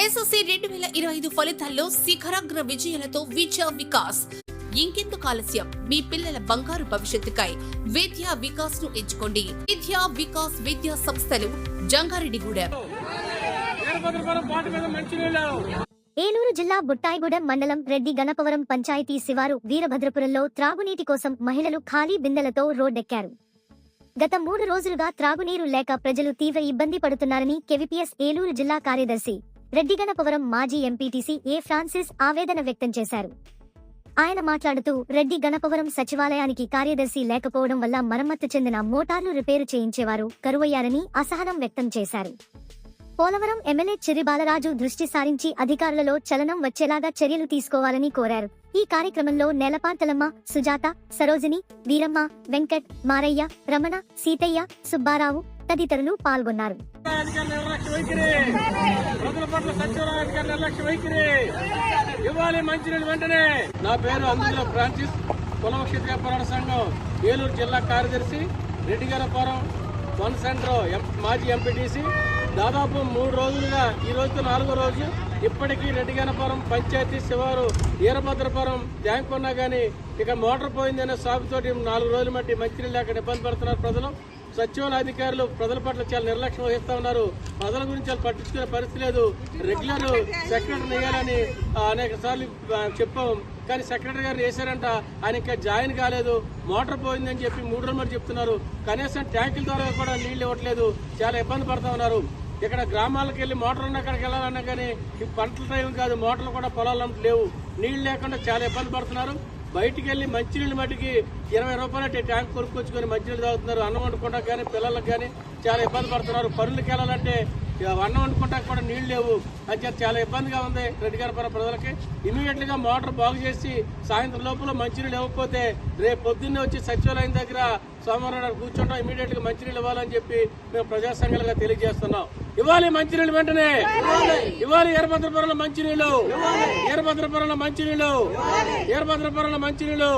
SSC 2025 ఫలితాల్లో శిఖరాగ్ర విజయాలతో విద్యా వికాస్. ఇంకెందుకు ఆలస్యం? మీ పిల్లల బంగారు భవిష్యత్తుకై విద్యా వికాస్ ను ఎంచుకోండి. విద్యా వికాస్ విద్యా సంస్థలు, జంగారెడ్డిగూడెం. ఏలూరు జిల్లా బుట్టాయిగూడెం మండలం రెడ్డి గణపవరం పంచాయతీ శివారు వీరభద్రపురంలో త్రాగునీటి కోసం మహిళలు ఖాళీ బిందెలతో రోడ్డెక్కారు. గత 3 రోజులుగా త్రాగునీరు లేక ప్రజలు తీవ్ర ఇబ్బంది పడుతున్నారని కెవిపిఎస్ ఏలూరు జిల్లా కార్యదర్శి రెడ్డి గణపవరం మాజీ ఎంపీటీసీ ఏ ఫ్రాన్సిస్ ఆవేదన వ్యక్తం చేశారు. ఆయన మాట్లాడుతూ రెడ్డి గణపవరం సచివాలయానికి కార్యదర్శి లేకపోవడం వల్ల మరమ్మత్తు చెందిన మోటార్లు రిపేరు చేయించేవారు కరువయ్యారని అసహనం వ్యక్తం చేశారు. పోలవరం ఎమ్మెల్యే చిర్రి బాలరాజు దృష్టి సారించి అధికారులలో చలనం వచ్చేలాగా చర్యలు తీసుకోవాలని కోరారు. ఈ కార్యక్రమంలో నేలపాంతలమ్మ, సుజాత, సరోజిని, వీరమ్మ, వెంకట్, మారయ్య, రమణ, సీతయ్య, సుబ్బారావు తదితరులు పాల్గొన్నారు. నా పేరు అందులో ఫ్రాన్సిస్, కులవ క్షత్రియ పోరాట సంఘం ఏలూరు జిల్లా కార్యదర్శి, రెడ్డి గణపవరం వన్ సెంటర్ మాజీ ఎంపీటీసీ. దాదాపు 3 రోజులుగా ఈ రోజుతో 4వ రోజు ఇప్పటికీ రెడ్డి గణపవరం పంచాయతీ శివారు వీరభద్రపురం ట్యాంక్ ఉన్నా కానీ ఇక మోటార్ పోయిందనే సాగుతోటి 4 రోజులు మట్టి మంచినీళ్ళు లేక ఇబ్బంది పడుతున్నారు ప్రజలు. సచివాలయ అధికారులు ప్రజల పట్ల చాలా నిర్లక్ష్యం వహిస్తూ ఉన్నారు. ప్రజల గురించి వాళ్ళు పట్టించుకునే పరిస్థితి లేదు. రెగ్యులర్ సెక్రటరీ వేయాలని అనేక సార్లు చెప్పాం, కానీ సెక్రటరీ గారు వేశారంట, ఆయన ఇంకా జాయిన్ కాలేదు. మోటార్ పోయిందని చెప్పి 3 రోజులు మరి చెప్తున్నారు. కనీసం ట్యాంకుల ద్వారా కూడా నీళ్లు ఇవ్వట్లేదు. చాలా ఇబ్బంది పడుతూ ఉన్నారు. ఇక్కడ గ్రామాలకు వెళ్ళి మోటార్ ఉన్న అక్కడికి వెళ్ళాలన్నా కానీ పంటల టైం కాదు, మోటార్లు కూడా పొలాలు లేవు. నీళ్లు లేకుండా చాలా ఇబ్బంది పడుతున్నారు. బయటికి వెళ్ళి మంచినీళ్ళు మట్టికి 20 రూపాయలు ట్యాంక్ కొనుక్కొచ్చుకొని మంచినీళ్ళు తాగుతున్నారు. అన్నం వండుకుంటా కానీ పిల్లలకు కానీ చాలా ఇబ్బంది పడుతున్నారు. పనులకు వెళ్ళాలంటే అన్నం వండుకుంటా కూడా నీళ్లు లేవు. అది చాలా ఇబ్బందిగా ఉంది రెడ్డి గణపవరం ప్రజలకి. ఇమీడియట్ గా మోటార్ బాగు చేసి సాయంత్రం లోపల మంచినీళ్ళు ఇవ్వకపోతే రేపు పొద్దున్నే వచ్చి సచివాలయం దగ్గర సోమవారం కూర్చుంటాం. ఇమీడియట్ గా మంచినీళ్ళు ఇవ్వాలని చెప్పి మేము ప్రజా సంఘాలుగా తెలియజేస్తున్నాం. ఇవ్వాలి మంచినీళ్ళు, వెంటనే ఇవ్వాలి. వీరభద్రపురంలో మంచినీళ్ళు, వీరభద్రపురంలో మంచినీళ్ళు, వీరభద్రపురంలో మంచినీళ్ళు.